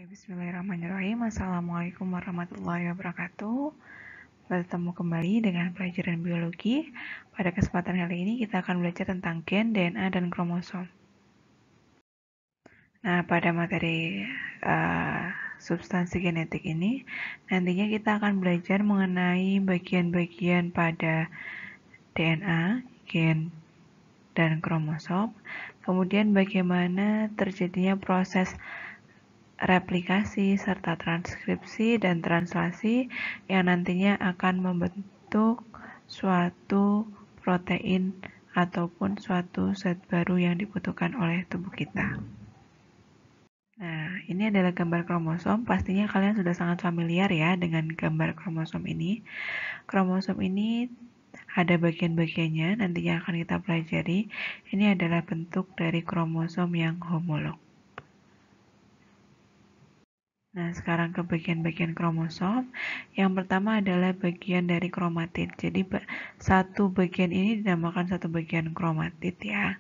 Bismillahirrahmanirrahim. Assalamualaikum warahmatullahi wabarakatuh. Bertemu kembali dengan pelajaran biologi. Pada kesempatan kali ini kita akan belajar tentang gen, DNA, dan kromosom. Nah, pada materi substansi genetik ini, nantinya kita akan belajar mengenai bagian-bagian pada DNA, gen, dan kromosom. Kemudian bagaimana terjadinya proses replikasi serta transkripsi dan translasi yang nantinya akan membentuk suatu protein ataupun suatu zat baru yang dibutuhkan oleh tubuh kita. Nah, ini adalah gambar kromosom. Pastinya kalian sudah sangat familiar ya dengan gambar kromosom ini. Kromosom ini ada bagian-bagiannya, nantinya akan kita pelajari. Ini adalah bentuk dari kromosom yang homolog. Nah, sekarang ke bagian-bagian kromosom. Yang pertama adalah bagian dari kromatid. Jadi, satu bagian ini dinamakan satu bagian kromatid ya.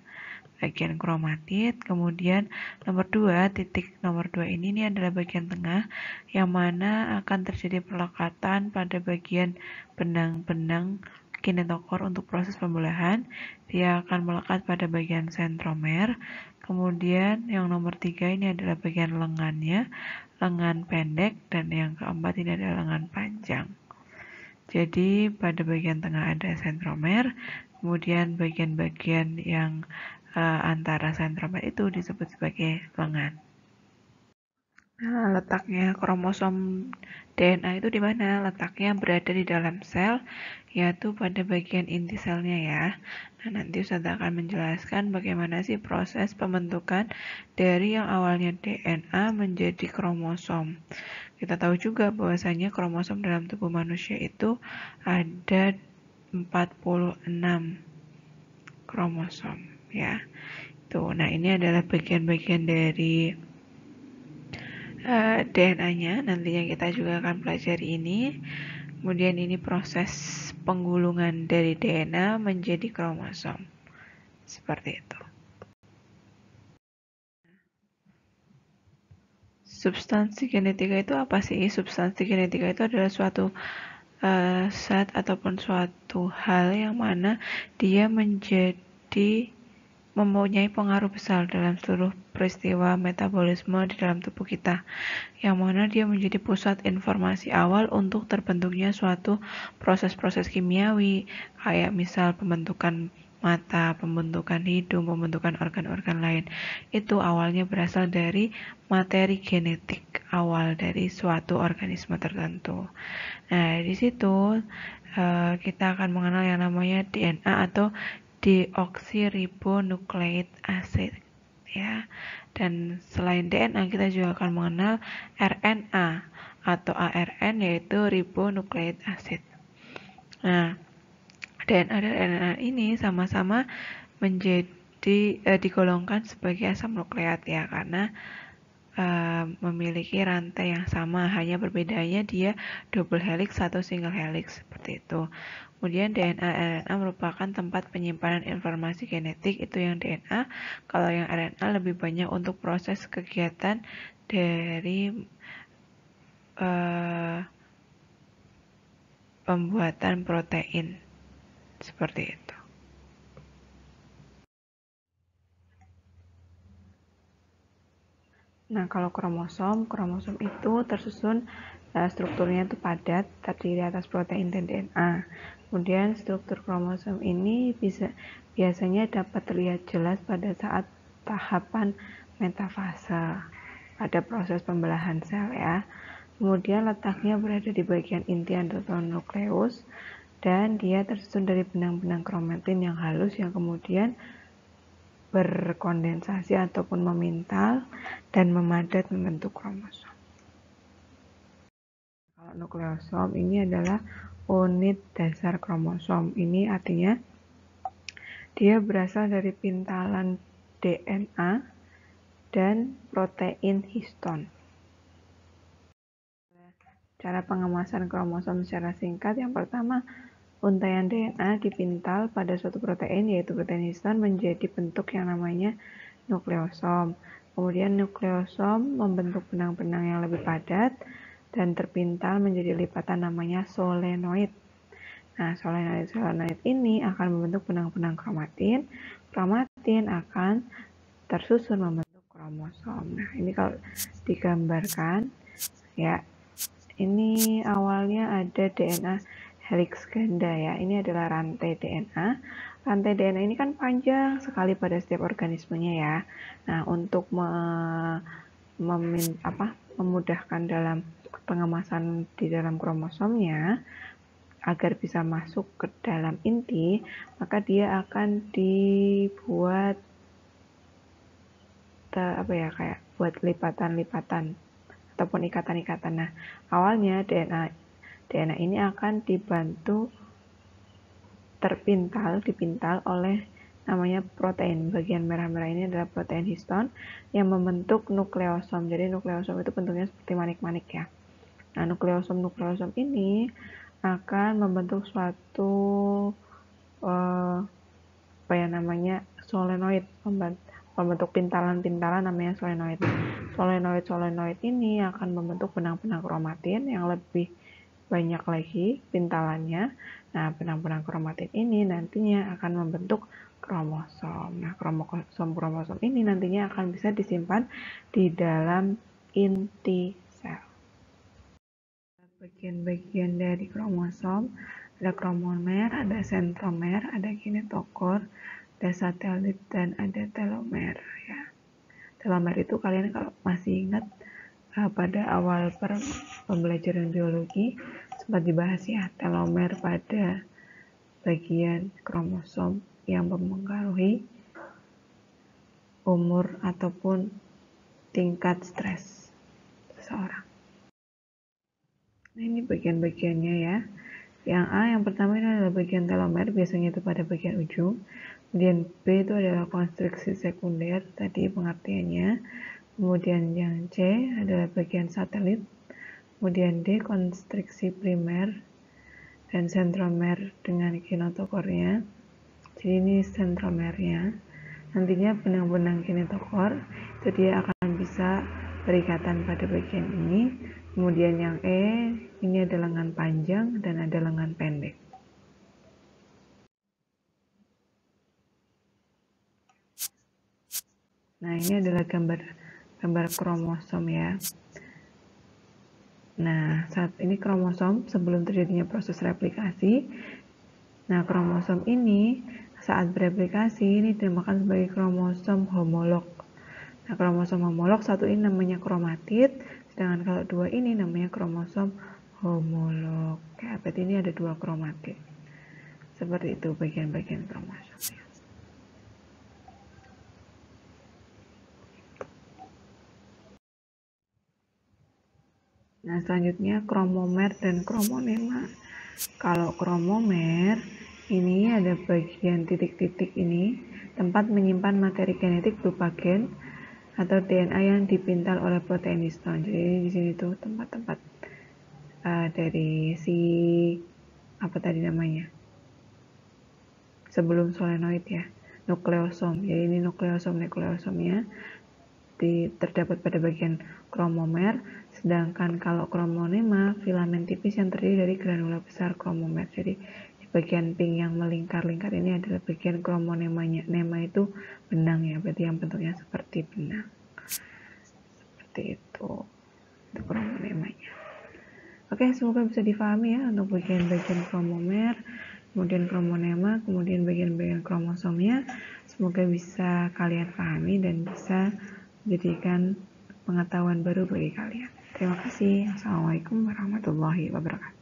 Bagian kromatid. Kemudian nomor 2, titik nomor 2 ini adalah bagian tengah yang mana akan terjadi pelekatan pada bagian benang-benang kinetokor untuk proses pembelahan. Dia akan melekat pada bagian sentromer. Kemudian yang nomor 3 ini adalah bagian lengannya, lengan pendek, dan yang keempat ini adalah lengan panjang. Jadi pada bagian tengah ada sentromer, kemudian bagian-bagian yang antara sentromer itu disebut sebagai lengan. Nah, letaknya kromosom DNA itu di mana? Letaknya berada di dalam sel, yaitu pada bagian inti selnya ya. Nah, nanti Ustaz akan menjelaskan bagaimana sih proses pembentukan dari yang awalnya DNA menjadi kromosom. Kita tahu juga bahwasanya kromosom dalam tubuh manusia itu ada 46 kromosom ya. Tuh, nah ini adalah bagian-bagian dari DNA-nya, nantinya kita juga akan pelajari ini. Kemudian ini proses penggulungan dari DNA menjadi kromosom. Seperti itu. Substansi genetika itu apa sih? Substansi genetika itu adalah suatu zat ataupun suatu hal yang mana dia mempunyai pengaruh besar dalam seluruh peristiwa metabolisme di dalam tubuh kita, yang mana dia menjadi pusat informasi awal untuk terbentuknya suatu proses-proses kimiawi, kayak misal pembentukan mata, pembentukan hidung, pembentukan organ-organ lain. Itu awalnya berasal dari materi genetik awal dari suatu organisme tertentu. Nah, di situ kita akan mengenal yang namanya DNA atau deoksiribonukleik acid ya. Dan selain DNA kita juga akan mengenal RNA atau ARN, yaitu ribonukleik acid. Nah, DNA dan RNA ini sama-sama menjadi digolongkan sebagai asam nukleat ya, karena memiliki rantai yang sama, hanya berbedanya dia double helix atau single helix seperti itu. Kemudian DNA RNA merupakan tempat penyimpanan informasi genetik, itu yang DNA. Kalau yang RNA lebih banyak untuk proses kegiatan dari pembuatan protein seperti itu. Nah, kalau kromosom itu tersusun strukturnya itu padat, terdiri atas protein dan DNA. Kemudian struktur kromosom ini biasanya dapat terlihat jelas pada saat tahapan metafase pada proses pembelahan sel ya. Kemudian letaknya berada di bagian inti atau nukleus, dan dia tersusun dari benang-benang kromatin yang halus yang kemudian berkondensasi ataupun memintal dan memadat membentuk kromosom. Kalau nukleosom ini adalah unit dasar kromosom. Ini artinya dia berasal dari pintalan DNA dan protein histon. Cara pengemasan kromosom secara singkat, yang pertama, untaian DNA dipintal pada suatu protein, yaitu protein histon, menjadi bentuk yang namanya nukleosom. Kemudian nukleosom membentuk benang-benang yang lebih padat dan terpintal menjadi lipatan namanya solenoid. Nah, solenoid ini akan membentuk benang-benang kromatin. Kromatin akan tersusun membentuk kromosom. Nah, ini kalau digambarkan ya, ini awalnya ada DNA helix ganda ya. Ini adalah rantai DNA. Rantai DNA ini kan panjang sekali pada setiap organismenya ya. Nah, untuk memudahkan dalam pengemasan di dalam kromosomnya agar bisa masuk ke dalam inti, maka dia akan dibuat kayak buat lipatan-lipatan ataupun ikatan-ikatan. Nah, awalnya DNA ini akan dibantu dipintal oleh namanya protein. Bagian merah-merah ini adalah protein histon yang membentuk nukleosom. Jadi nukleosom itu bentuknya seperti manik-manik ya. Nah, nukleosom ini akan membentuk suatu solenoid, membentuk pintalan-pintalan namanya solenoid. Solenoid ini akan membentuk benang-benang kromatin yang lebih banyak lagi pintalannya. Nah, benang-benang kromatin ini nantinya akan membentuk kromosom. Nah, kromosom ini nantinya akan bisa disimpan di dalam inti sel. Bagian-bagian dari kromosom ada kromomer, ada sentromer, ada kinetokor, ada satelit, dan ada telomer ya. Telomer itu kalian kalau masih ingat pada awal pembelajaran biologi sempat dibahas ya, telomer pada bagian kromosom yang mempengaruhi umur ataupun tingkat stres seseorang. Nah, ini bagian-bagiannya ya. Yang pertama ini adalah bagian telomer, biasanya itu pada bagian ujung. Kemudian B itu adalah konstruksi sekunder, tadi pengertiannya. Kemudian yang C adalah bagian satelit. Kemudian D konstruksi primer dan sentromer dengan kinetokornya. Jadi ini sentromernya. Nantinya benang-benang kinetokor itu dia akan bisa berikatan pada bagian ini. Kemudian yang E ini ada lengan panjang dan ada lengan pendek. Nah, ini adalah gambar kromosom ya. Nah, saat ini kromosom sebelum terjadinya proses replikasi. Nah, kromosom ini saat bereplikasi ini dinamakan sebagai kromosom homolog. Nah, kromosom homolog satu ini namanya kromatid, sedangkan kalau dua ini namanya kromosom homolog. Ya, berarti ini ada dua kromatid. Seperti itu bagian-bagian kromosom. Nah, selanjutnya kromomer dan kromonema. Kalau kromomer ini ada bagian titik-titik ini, tempat menyimpan materi genetik berupa gen atau DNA yang dipintal oleh protein histon. Jadi di sini tuh tempat-tempat dari si sebelum solenoid ya, nukleosom. Jadi ini nukleosomnya terdapat pada bagian kromomer, sedangkan kalau kromonema filamen tipis yang terdiri dari granula besar kromomer. Jadi di bagian pink yang melingkar-lingkar ini adalah bagian kromonemanya. Nema itu benang ya, berarti yang bentuknya seperti benang. Seperti itu kromonemanya. Oke, semoga bisa difahami ya untuk bagian-bagian kromomer, kemudian kromonema, kemudian bagian-bagian kromosomnya. Semoga bisa kalian pahami dan bisa menjadikan pengetahuan baru bagi kalian. Terima kasih. Assalamualaikum warahmatullahi wabarakatuh.